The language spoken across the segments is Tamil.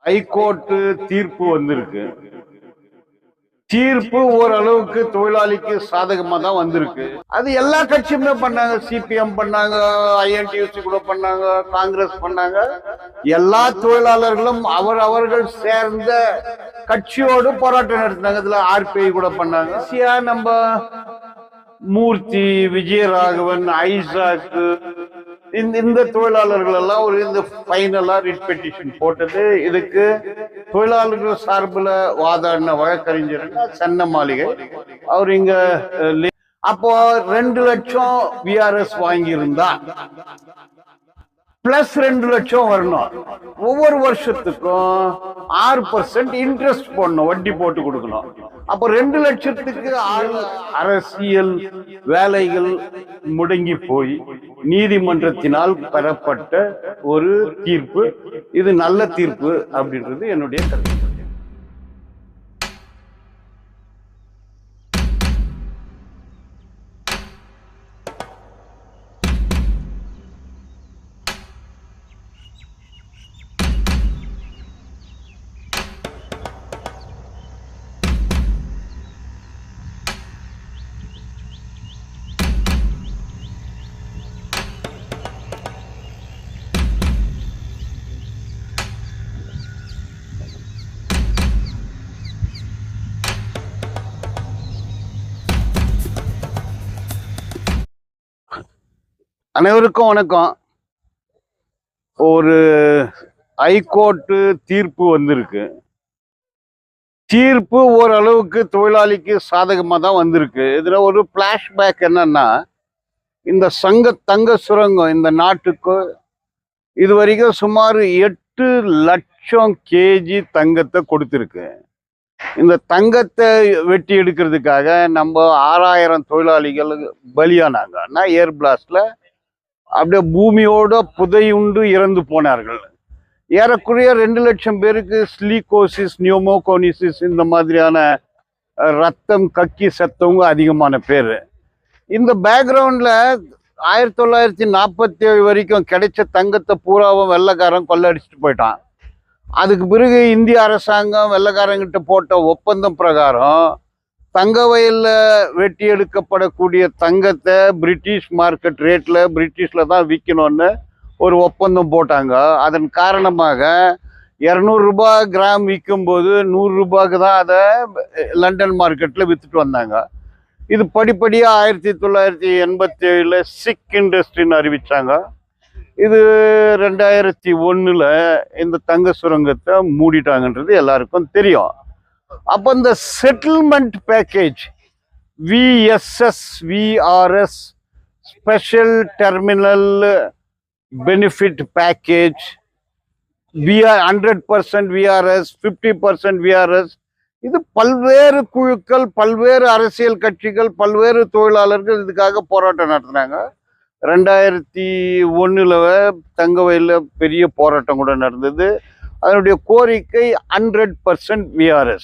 ஹைகோர்ட் தீர்ப்பு வந்திருக்கு. தீர்ப்பு ஓரளவுக்கு தொழிலாளிக்கு சாதகமா தான் வந்திருக்கு. அது எல்லா கட்சியுமே பண்ணாங்க. சிபிஎம் பண்ணாங்க, ஐஎன்டியூசி கூட பண்ணாங்க, காங்கிரஸ் பண்ணாங்க. எல்லா தொழிலாளர்களும் அவர்கள் சேர்ந்த கட்சியோடு போராட்டம் நடத்தினாங்க. இதுல ஆர்பிஐ கூட பண்ணாங்க. நம்ம மூர்த்தி, விஜயராகவன், ஐசாக், இந்த தொழிலாளர்கள் எல்லாம் ஒரு இந்த ஃபைனலா ரிட் பெட்டிஷன் போட்டது. இதுக்கு தொழிலாளர்கள் சார்பில் வாதாடின வழக்கறிஞர் சென்ன மாளிகை. அவர் இங்க அப்போ 2 லட்சம் விஆர்எஸ் வாங்கியிருந்தா பிளஸ் 2 லட்சம் வரணும். ஒவ்வொரு வருஷத்துக்கும் 6% இன்ட்ரெஸ்ட் போடணும், வட்டி போட்டு கொடுக்கணும். அப்ப 2 லட்சத்துக்கு அரசியல் வேலைகள் முடங்கி போய் நீதிமன்றத்தினால் பெறப்பட்ட ஒரு தீர்ப்பு. இது நல்ல தீர்ப்பு அப்படின்றது என்னுடைய கருத்து. அனைவருக்கும் வணக்கம். ஒரு ஹைகோர்ட் தீர்ப்பு வந்திருக்கு. தீர்ப்பு ஓரளவுக்கு தொழிலாளிக்கு சாதகமாக தான் வந்திருக்கு. இதில் ஒரு பிளாஷ்பேக் என்னன்னா, இந்த தங்க சுரங்கம் இந்த நாட்டுக்கு இதுவரைக்கும் சுமார் 8 லட்சம் கேஜி தங்கத்தை கொடுத்துருக்கு. இந்த தங்கத்தை வெட்டி எடுக்கிறதுக்காக நம்ம 6000 தொழிலாளிகள் பலியானாங்க. ஏர் பிளாஸ்ட்ல அப்படியே பூமியோட புதையுண்டு இறந்து போனார்கள். ஏறக்குறைய 2 லட்சம் பேருக்கு ஸ்லீகோசிஸ், நியூமோகோனிசிஸ் இந்த மாதிரியான ரத்தம் கக்கி செத்தவங்க அதிகமான பேர். இந்த பேக்ரவுண்ட்ல 1947 வரைக்கும் கிடைச்ச தங்கத்தை பூராவும் வெள்ளைக்காரன் கொள்ளடிச்சிட்டு போயிட்டான். அதுக்கு பிறகு இந்திய அரசாங்கம் வெள்ளைக்காரங்கிட்ட போட்ட ஒப்பந்தம் பிரகாரம் தங்க வயல்ல வெட்டி எடுக்கப்படக்கூடிய தங்கத்தை பிரிட்டிஷ் மார்க்கெட் ரேட்ல பிரிட்டிஷ்ல தான் விற்கணும்னு ஒரு ஒப்பந்தம் போட்டாங்க. அதன் காரணமாக 200 ரூபாய் கிராம் விற்கும் போது 100 ரூபாய்க்கு தான் அதை லண்டன் மார்க்கெட்ல வித்துட்டு வந்தாங்க. இது படிப்படியா 1987 சிக் இண்டஸ்ட்ரின்னு அறிவிச்சாங்க. இது 2001 இந்த தங்க சுரங்கத்தை மூடிட்டாங்கன்றது எல்லாருக்கும் தெரியும். அப்போ இந்த settlement package VSS special terminal benefit package 100% VRS, 50% VRS, இது பல்வேறு குழுக்கள், பல்வேறு அரசியல் கட்சிகள், பல்வேறு தொழிலாளர்கள் இதுக்காக போராட்டம் நடத்தினாங்க. 2001 தங்க வயல்ல பெரிய போராட்டம் கூட நடந்தது. அதனுடைய கோரிக்கை 100% VRS.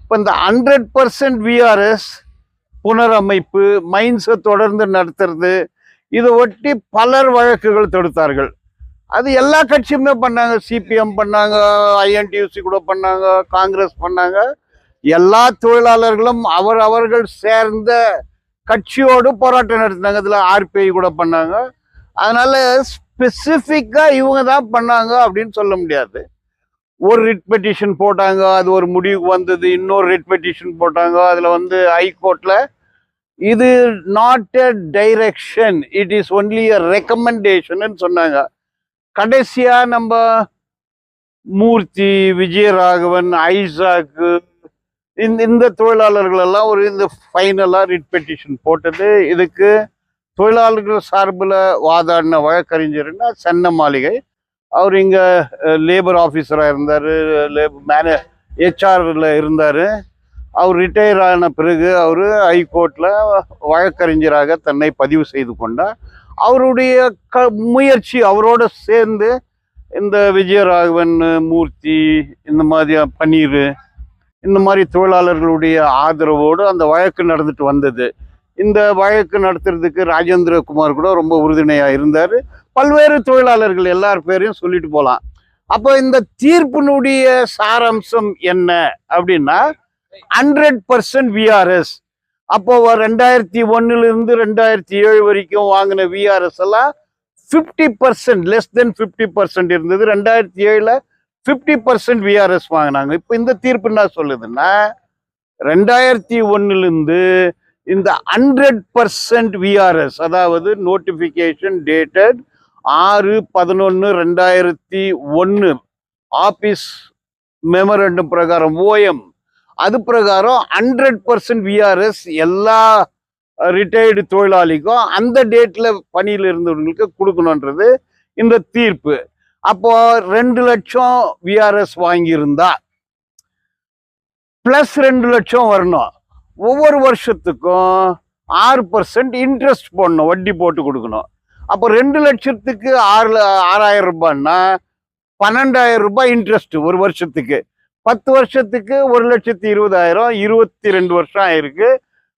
இப்போ இந்த 100% VRS புனரமைப்பு, மைன்ஸை தொடர்ந்து நடத்துறது, இதை ஒட்டி பலர் வழக்குகள் தொடுத்தார்கள். அது எல்லா கட்சியுமே பண்ணாங்க. சிபிஎம் பண்ணாங்க, ஐஎன்டியூசி கூட பண்ணாங்க, காங்கிரஸ் பண்ணாங்க. எல்லா தொழிலாளர்களும் அவர்கள் சேர்ந்த கட்சியோடு போராட்டம் நடத்தினாங்க. இதில் ஆர்பிஐ கூட பண்ணாங்க. அதனால ஸ்பெசிஃபிக்கா இவங்க தான் பண்ணாங்க அப்படின்னு சொல்ல முடியாது. ஒரு ரிட் பெட்டிஷன் போட்டாங்க, அது ஒரு முடிவுக்கு வந்தது. இன்னொரு ரிட் பெட்டிஷன் போட்டாங்க. அதுல ஹைகோர்ட்ல இது not a direction, it is only a recommendation சொன்னாங்க. கடைசியா நம்ம மூர்த்தி, விஜயராகவன், ஐசாக், இந்த தொழிலாளர்கள் எல்லாம் ஒரு இந்த ஃபைனலா ரிட் பெட்டிஷன் போட்டது. இதுக்கு தொழிலாளர்கள் சார்பில் வாதாடின வழக்கறிஞர்னா சென்ன மாளிகை. அவர் இங்க லேபர் ஆஃபீஸராக இருந்தார், HR இருந்தார். அவர் ரிட்டையர் ஆன பிறகு அவர் ஹைகோர்ட்ல வழக்கறிஞராக தன்னை பதிவு செய்து கொண்டார். அவருடைய முயற்சி, அவரோட சேர்ந்து இந்த விஜயராகவன், மூர்த்தி, இந்த மாதிரி பன்னீர், இந்த மாதிரி தொழிலாளர்களுடைய ஆதரவோடு அந்த வழக்கு நடந்துட்டு வந்தது. இந்த வழக்கு நடத்துறதுக்கு ராஜேந்திர குமார் கூட ரொம்ப உறுதுணையாக இருந்தார். பல்வேறு தொழிலாளர்கள் எல்லார் பேரையும் சொல்லிட்டு போகலாம். அப்போ இந்த தீர்ப்பினுடைய சாராம்சம் என்ன அப்படின்னா 100% விஆர்எஸ். அப்போ 2001 2007 வரைக்கும் வாங்கின விஆர்எஸ் எல்லாம் 50%, லெஸ் தென் 50% இருந்தது. 2007 50% விஆர்எஸ் வாங்கினாங்க. இப்போ இந்த தீர்ப்பு என்ன சொல்லுதுன்னா 2001 இந்த 100% விஆர்எஸ், அதாவது நோட்டிபிகேஷன் டேட்டட் 6/11/2001 ஆபீஸ் மெமரண்டம் பிரகாரம் ஓஎம், அது பிரகாரம் 100% விஆர்எஸ் எல்லா ரிட்டையர்டு தொழிலாளிக்கும் அந்த டேட்ல பணியில் இருந்தவங்களுக்கு கொடுக்கணுன்றது இந்த தீர்ப்பு. அப்போ 2 லட்சம் விஆர்எஸ் வாங்கியிருந்தா பிளஸ் 2 லட்சம் வரணும். ஒவ்வொரு வருஷத்துக்கும் 6% இன்ட்ரெஸ்ட் போடணும், வட்டி போட்டு கொடுக்கணும். அப்போ 2 லட்சத்துக்கு 6,000 ரூபாய்னா 12,000 ரூபாய் இன்ட்ரெஸ்ட் ஒரு வருஷத்துக்கு. 10 வருஷத்துக்கு 1,20,000, 22 வருஷம் ஆயிருக்கு.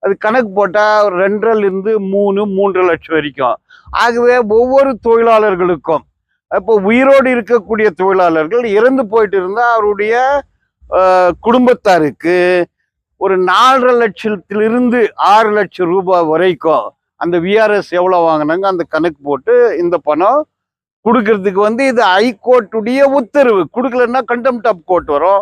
அது கணக்கு போட்டால் 2.5 3 லட்சம் வரைக்கும். ஆகவே ஒவ்வொரு தொழிலாளர்களுக்கும், இப்போ உயிரோடு இருக்கக்கூடிய தொழிலாளர்கள் இறந்து போயிட்டு இருந்தால் அவருடைய குடும்பத்தாருக்கு ஒரு 4.5 லட்சத்திலிருந்து 6 லட்சம் ரூபாய் வரைக்கும் அந்த விஆர்எஸ் எவ்வளோ வாங்கினாங்க அந்த கணக்கு போட்டு இந்த பணம் கொடுக்கறதுக்கு இது ஹைகோர்ட்டுடைய உத்தரவு. கொடுக்கலன்னா கண்டெம்ட் ஆஃப் கோர்ட் வரும்.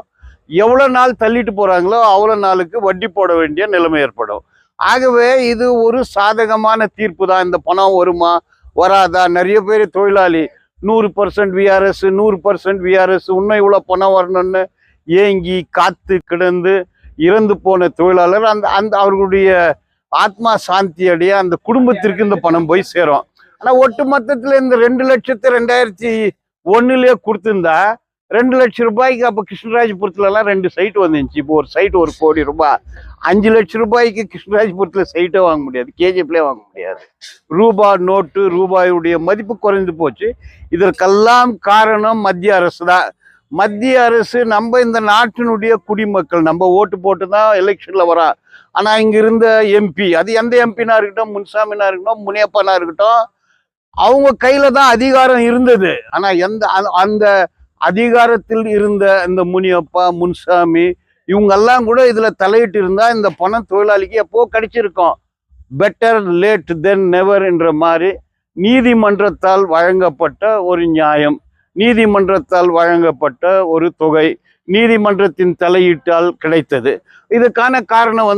எவ்வளோ நாள் தள்ளிட்டு போகிறாங்களோ அவ்வளோ நாளுக்கு வட்டி போட வேண்டிய நிலைமை ஏற்படும். ஆகவே இது ஒரு சாதகமான தீர்ப்பு தான். இந்த பணம் வருமா வராதா? நிறைய பேர் தொழிலாளி 100% விஆர்எஸ் 100% விஆர்எஸ் இன்னும் இவ்வளோ பணம் வரணும்னு ஏங்கி காத்து கிடந்து இறந்து போன தொழிலாளர் அந்த அவர்களுடைய ஆத்மா சாந்தி அடைய அந்த குடும்பத்திற்கு இந்த பணம் போய் சேரும். ஆனால் ஒட்டு மொத்தத்தில் இந்த 2 லட்சத்தை 2001 கொடுத்துருந்தா 2 லட்சம் ரூபாய்க்கு அப்போ கிருஷ்ணராஜபுரத்துலலாம் 2 சைட் வந்துருந்துச்சு. இப்போ ஒரு சைட் 1 கோடி ரூபாய். 5 லட்சம் ரூபாய்க்கு கிருஷ்ணராஜபுரத்தில் சைட்டே வாங்க முடியாது, கேஜிஎஃப்லேயே வாங்க முடியாது. ரூபாய் நோட்டு, ரூபாயுடைய மதிப்பு குறைந்து போச்சு. இதற்கெல்லாம் காரணம் மத்திய அரசு தான். மத்திய அரசு நம்ம இந்த நாட்டினுடைய குடிமக்கள், நம்ம ஓட்டு போட்டு தான் எலெக்ஷனில் வரா. ஆனால் இங்கே இருந்த எம்பி, அது எந்த எம்பினா இருக்கட்டும், முன்சாமினா இருக்கட்டும், முனியப்பனா இருக்கட்டும், அவங்க கையில தான் அதிகாரம் இருந்தது. ஆனால் அந்த அதிகாரத்தில் இருந்த இந்த முனியப்பா, முன்சாமி இவங்கெல்லாம் கூட இதில் தலையிட்டு இருந்தால் இந்த பணம் தொழிலாளிக்கு எப்போ கிடைச்சிருக்கும். பெட்டர் லேட் தென் நெவர் என்ற மாதிரி நீதிமன்றத்தால் வழங்கப்பட்ட ஒரு நியாயம், நீதிமன்றத்தால் வழங்கப்பட்ட ஒரு தொகை, நீதிமன்றத்தின் தலையீட்டால் கிடைத்தது. இதுக்கான காரணம்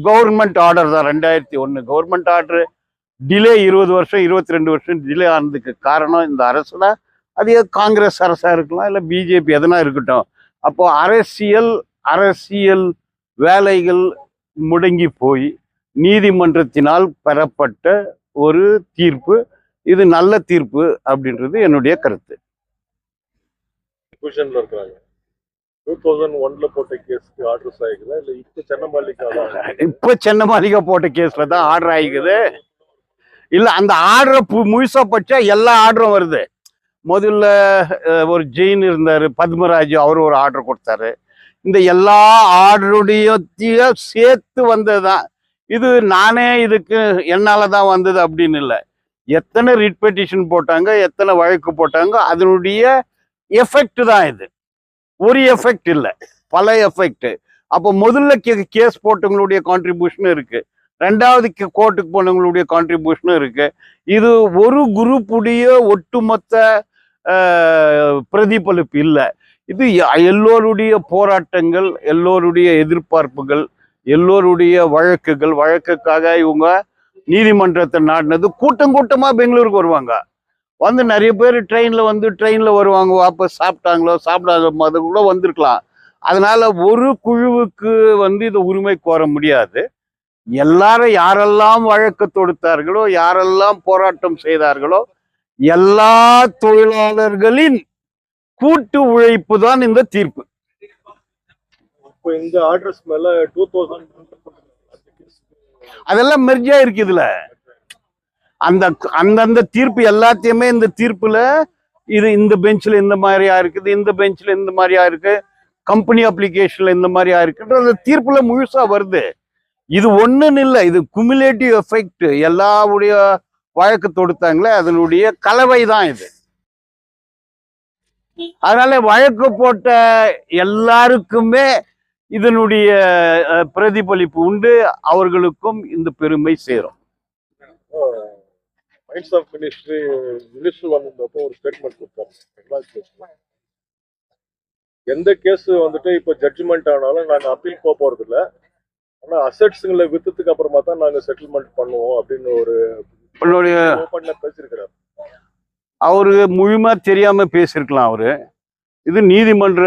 கவர்மெண்ட் ஆர்டர் தான். 2001 கவர்மெண்ட் ஆர்டர் டிலே 20 வருஷம் 22 வருஷம் டிலே ஆனதுக்கு காரணம் இந்த அரசு தான். அது காங்கிரஸ் அரசாக இருக்கலாம், இல்லை பிஜேபி எதனா இருக்கட்டும். அப்போ அரசியல் வேலைகள் முடங்கி போய் நீதிமன்றத்தினால் பெறப்பட்ட ஒரு தீர்ப்பு. இது நல்ல தீர்ப்பு அப்படின்றது என்னுடைய கருத்து. 2001 போட்ட கேஸ்க்கு ஆர்டர்ஸ் ஆகிக்குதா இல்லை இப்போ சென்னமாளிகா போட்ட கேஸ்ல தான் ஆர்டர் ஆகிக்குது? இல்லை, அந்த ஆர்டரை முழுசா பட்சா எல்லா ஆர்டரும் வருது. முதல்ல ஒரு ஜெயின் இருந்தார், பத்மராஜ், அவர் ஒரு ஆர்டர் கொடுத்தாரு. இந்த எல்லா ஆர்டருடைய சேர்த்து வந்தது தான் இது. நானே இதுக்கு என்னால தான் வந்தது அப்படின்னு இல்லை. எத்தனை ரிட் பெட்டிஷன் போட்டாங்க, எத்தனை வழக்கு போட்டாங்க, அதனுடைய எஃபெக்ட் தான் இது. ஒரு எஃபெக்ட் இல்லை, பல எஃபெக்ட். அப்போ முதல்ல கேஸ் போட்டவங்களுடைய கான்ட்ரிபியூஷனும் இருக்கு, ரெண்டாவது கோர்ட்டுக்கு போனவங்களுடைய கான்ட்ரிபியூஷனும் இருக்கு. இது ஒரு குரூப்புடைய ஒட்டுமொத்த பிரதிபலிப்பு இல்லை. இது எல்லோருடைய போராட்டங்கள், எல்லோருடைய எதிர்பார்ப்புகள், எல்லோருடைய வழக்குக்காக இவங்க நீதிமன்றத்தை நாடினது. கூட்டம் கூட்டமாக பெங்களூருக்கு வருவாங்க. நிறைய பேர் ட்ரெயினில் வருவாங்க. வாபஸ் சாப்பிட்டாங்களோ சாப்பிடாத கூட வந்திருக்கலாம். அதனால ஒரு குழுவுக்கு இது உரிமை கோர முடியாது. எல்லாரும் யாரெல்லாம் வழக்கு தொடுத்தார்களோ, யாரெல்லாம் போராட்டம் செய்தார்களோ, எல்லா தொழிலாளர்களின் கூட்டு உழைப்பு தான் இந்த தீர்ப்பு. இந்த ஆர்டர்ஸ் மேல 2000 அதெல்லாம் மெர்ஜா இருக்கு. இதுல அந்தந்த தீர்ப்பு எல்லாத்தையுமே இந்த தீர்ப்புல இது இந்த பெஞ்சில் இந்த மாதிரியா இருக்குது, இந்த பெஞ்சில் இந்த மாதிரியா இருக்கு, கம்பெனி அப்ளிகேஷன்ல இந்த மாதிரியா இருக்குன்ற அந்த தீர்ப்புல முழுசா வருது. இது ஒண்ணுன்னு இல்லை, இது குமுலேட்டிவ் எஃபெக்ட். எல்லாவுடைய வழக்கு தொடுத்தாங்களே அதனுடைய கலவை தான் இது. அதனால வழக்கு போட்ட எல்லாருக்குமே இதனுடைய பிரதிபலிப்பு உண்டு. அவர்களுக்கும் இந்த பெருமை சேரும். மைண்ட்ஸ் ஆஃப் மினிஸ்டர் வந்திருந்தப்போ ஒரு ஸ்டேட்மெண்ட் கொடுத்தாங்க. எந்த கேஸ் வந்துட்டு இப்போ ஜட்ஜ்மெண்ட் ஆனாலும் நாங்கள் அப்பீல் போறது இல்லை, ஆனால் அசட்ஸுங்களை வித்ததுக்கு அப்புறமா தான் நாங்கள் செட்டில்மெண்ட் பண்ணுவோம் அப்படின்னு ஒரு ஓப்பன்ல பேசியிருக்கிறார். அவரு முழுமையா தெரியாம பேசியிருக்கலாம். அவரு இது நீதிமன்ற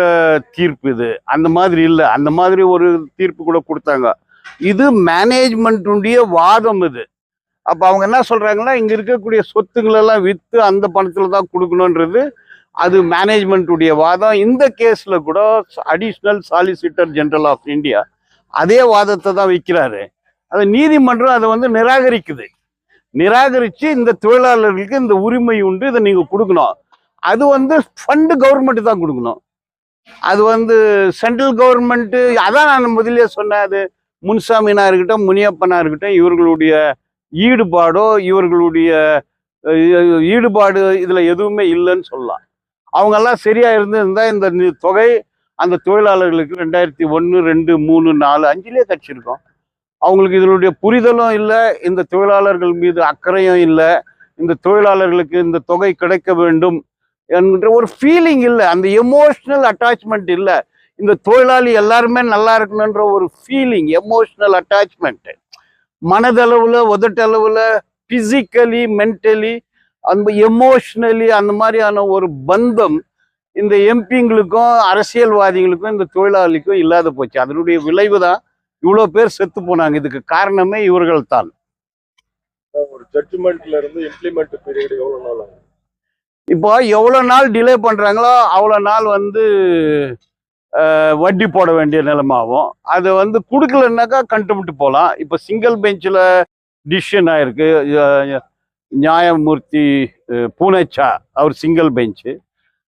தீர்ப்பு, இது அந்த மாதிரி இல்லை. அந்த மாதிரி ஒரு தீர்ப்பு கூட கொடுத்தாங்க. இது மேனேஜ்மெண்ட்டுடைய வாதம் இது. அப்ப அவங்க என்ன சொல்றாங்கன்னா, இங்க இருக்கக்கூடிய சொத்துங்களெல்லாம் வித்து அந்த பணத்துல தான் கொடுக்கணுன்றது அது மேனேஜ்மெண்ட்டுடைய வாதம். இந்த கேஸ்ல கூட additional solicitor general of India அதே வாதத்தை தான் வைக்கிறாரு. அது நீதிமன்றம் அதை வந்து நிராகரிச்சு இந்த தொழிலாளர்களுக்கு இந்த உரிமை உண்டு, இதை நீங்க கொடுக்கணும். அது வந்து ஃபண்டு கவர்மெண்ட் தான் கொடுக்கணும். அது வந்து சென்ட்ரல் கவர்மெண்ட். அதான் நான் முதலே சொன்னேன். அது முன்சாமினா இருக்கட்டும், முனியப்பனா இருக்கட்டும், இவர்களுடைய ஈடுபாடு இதுல எதுவுமே இல்லைன்னு சொல்லலாம். அவங்க எல்லாம் சரியா இருந்திருந்தா இந்த தொகை அந்த தொழிலாளர்களுக்கு 2001, 2, 3, 4, 5 கிடைச்சிருக்கும். அவங்களுக்கு இதனுடைய புரிதலும் இல்லை, இந்த தொழிலாளர்கள் மீது அக்கறையும் இல்லை, இந்த தொழிலாளர்களுக்கு இந்த தொகை கிடைக்க வேண்டும் என்கின்ற ஒரு ஃபீலிங் இல்லை, அந்த எமோஷனல் அட்டாச்மெண்ட் இல்லை. இந்த தொழிலாளி எல்லாருமே நல்லா இருக்கணுன்ற ஒரு ஃபீலிங், எமோஷனல் அட்டாச்மெண்ட், மனதளவுல, உதட்டளவுல, பிசிக்கலி, மென்டலி, அந்த எமோஷ்னலி அந்த மாதிரியான ஒரு பந்தம் இந்த எம்பிங்களுக்கும் அரசியல்வாதிகளுக்கும் இந்த தொழிலாளிக்கும் இல்லாத போச்சு. அதனுடைய விளைவு தான் இவ்வளோ பேர் செத்து போனாங்க. இதுக்கு காரணமே இவர்கள் தான். ஒரு ஜட்ஜ்மெண்ட்ல இருந்து இம்ப்ளிமெண்ட் பீரியட் எவ்வளவு நாள் ஆகும்? இப்போ எவ்வளோ நாள் டிலே பண்றாங்களோ அவ்வளோ நாள் வந்து வட்டி போட வேண்டிய நிலைமாகும். அதை வந்து கொடுக்கலன்னாக்கா கண்டுபிட்டு போகலாம். இப்போ சிங்கிள் பெஞ்சில் டிசிஷன் ஆயிருக்கு. நியாயமூர்த்தி பூனேச்சா அவர் சிங்கிள் பெஞ்சு.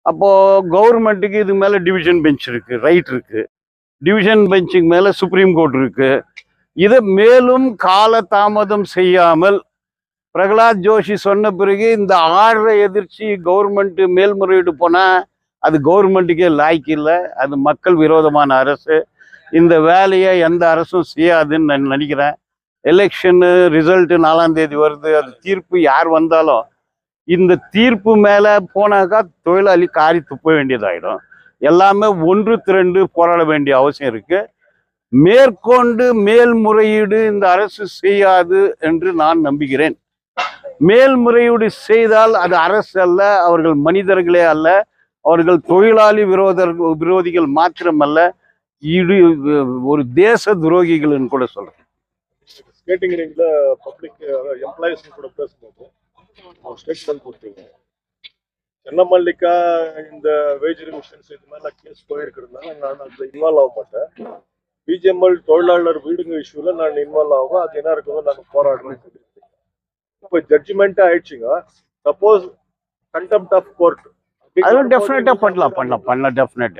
அப்போது கவர்மெண்ட்டுக்கு இது மேலே டிவிஷன் பெஞ்ச் இருக்குது, ரைட் இருக்குது. டிவிஷன் பெஞ்சுக்கு மேலே சுப்ரீம் கோர்ட் இருக்குது. இதை மேலும் கால தாமதம் செய்யாமல் பிரகலாத் ஜோஷி சொன்ன பிறகு இந்த ஆர்டரை எதிர்த்து கவர்மெண்ட் மேல்முறையீடு போனால் அது கவர்மெண்ட்டுக்கே லாய்க்கு இல்லை. அது மக்கள் விரோதமான அரசு. இந்த வேலையை எந்த அரசும் செய்யாதுன்னு நான் நினைக்கிறேன். எலெக்ஷனு ரிசல்ட்டு 4ஆம் தேதி வருது. அது தீர்ப்பு யார் வந்தாலும் இந்த தீர்ப்பு மேலே போனாக்கா தொழிலாளி காரி துப்ப வேண்டியதாயிடும். எல்லாமே ஒன்று திரண்டு போராட வேண்டிய அவசியம் இருக்கு. மேற்கொண்டு மேல்முறையீடு இந்த அரசு செய்யாது என்று நான் நம்புகிறேன். மேல்முறையீடு செய்தால் அது அரசு அல்ல, அவர்கள் மனிதர்களே அல்ல, அவர்கள் தொழிலாளி விரோதிகள் மாத்திரமல்ல, ஒரு தேச துரோகிகள்னு கூட சொல்றேன். ஸ்கேட்டிங் ரிங்ல பப்ளிக் எம்ப்ளாயிஸ் கூட பேசும்போது ஸ்டேட்மெண்ட் கொடுத்தீங்க, சென்னமல்லிக்கா இந்த வேஜ் ரிமிஷன்ஸ் இது மேல கேஸ் போயிருக்கிறதுனால நான் அதில் இன்வால்வ் ஆக மாட்டேன். பிஜிஎம்எல் தொழிலாளர் வீடுங்க இஷ்யூல நான் இன்வால்வ் ஆகும், அது என்ன இருக்குதோ நாங்கள் போராடுறோம். இப்போ ஜட்ஜ்மெண்ட் ஆயிடுச்சுங்க. சப்போஸ் கண்டெம்ப்ட் ஆஃப் கோர்ட் அதெல்லாம் டெஃபினட்டா பண்ணலாம் டெஃபினட்.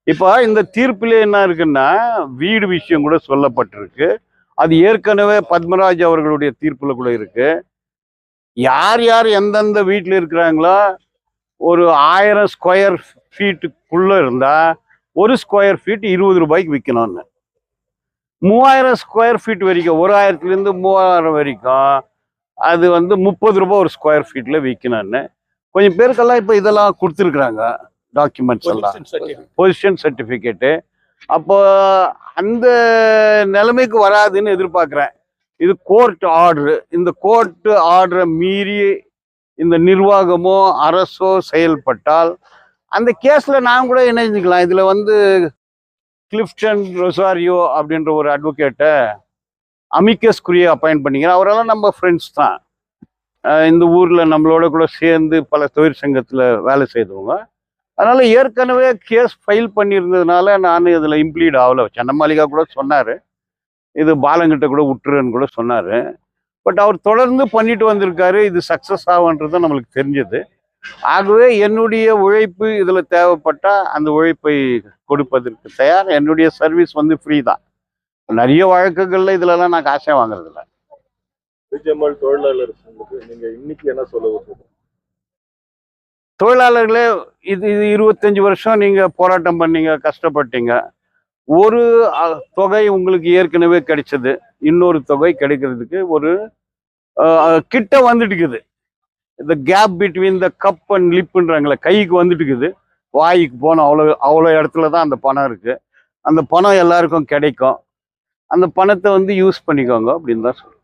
இப்போ இந்த தீர்ப்பில் என்ன இருக்குன்னா, வீடு விஷயம் கூட சொல்லப்பட்டிருக்கு. அது ஏற்கனவே பத்மராஜ் அவர்களுடைய தீர்ப்புல கூட இருக்கு. யார் யார் எந்தெந்த வீட்டில் இருக்கிறாங்களோ ஒரு 1000 ஸ்கொயர் ஃபீட்டுக்குள்ள இருந்தா ஒரு ஸ்கொயர் ஃபீட் 20 ரூபாய்க்கு விற்கணும்னு. 3000 ஸ்கொயர் ஃபீட் வரைக்கும், 1000லேருந்து 3000 வரைக்கும் அது வந்து 30 ரூபாய் ஒரு ஸ்கொயர் ஃபீட்ல விற்கணும்னு. கொஞ்சம் பேருக்கெல்லாம் இப்போ இதெல்லாம் கொடுத்துருக்குறாங்க, டாக்குமெண்ட்ஸ் எல்லாம், பொசிஷன் சர்டிஃபிகேட்டு. அப்போ அந்த நிலைமைக்கு வராதுன்னு எதிர்பார்க்குறேன். இது கோர்ட் ஆர்டரு. இந்த கோர்ட் ஆர்டரை மீறி இந்த நிர்வாகமோ அரசோ செயல்பட்டால் அந்த கேஸில் நான் கூட இணைஞ்சிக்கலாம். இதில் வந்து கிளிஃப்டன் ரொசாரியோ அப்படின்ற ஒரு அட்வொகேட்டை அமிக்கஸ் குரியை அப்பாயிண்ட் பண்ணிக்கிறேன். அவரெல்லாம் நம்ம ஃப்ரெண்ட்ஸ் தான். இந்த ஊரில் நம்மளோட கூட சேர்ந்து பல தொழிற்சங்கத்தில் வேலை செய்தவங்க. அதனால் ஏற்கனவே கேஸ் ஃபைல் பண்ணியிருந்ததுனால நான் இதில் இம்ப்ளீட் ஆகலை. சென்னமாளிகா கூட சொன்னார், இது பாலங்கிட்ட கூட விட்டுருன்னு கூட சொன்னார். பட் அவர் தொடர்ந்து பண்ணிட்டு வந்திருக்காரு. இது சக்ஸஸ் ஆகுன்றது நம்மளுக்கு தெரிஞ்சது. ஆகவே என்னுடைய உழைப்பு இதில் தேவைப்பட்டால் அந்த உழைப்பை கொடுப்பதற்கு தயார். என்னுடைய சர்வீஸ் வந்து ஃப்ரீ தான். நிறைய வழக்குகளில் இதிலலாம் நான் காசே வாங்குறதில்ல. பிஜிஎம்எல் தொழிலாளர் நீங்க இன்னைக்கு என்ன சொல்ல தொழிலாளர்களே இது 25 வருஷம் நீங்கள் போராட்டம் பண்ணீங்க, கஷ்டப்பட்டீங்க. ஒரு தொகை உங்களுக்கு ஏற்கனவே கிடைச்சது, இன்னொரு தொகை கிடைக்கிறதுக்கு ஒரு கிட்ட வந்துட்டு இருக்குது. இந்த gap between the cup and லிப்புன்றாங்களே, கைக்கு வந்துட்டு இருக்குது. வாய்க்கு போன அவ்வளோ இடத்துல தான் அந்த பணம் இருக்குது. அந்த பணம் எல்லாருக்கும் கிடைக்கும். அந்த பணத்தை யூஸ் பண்ணிக்கோங்க அப்படின்னு தான் சொல்றேன்.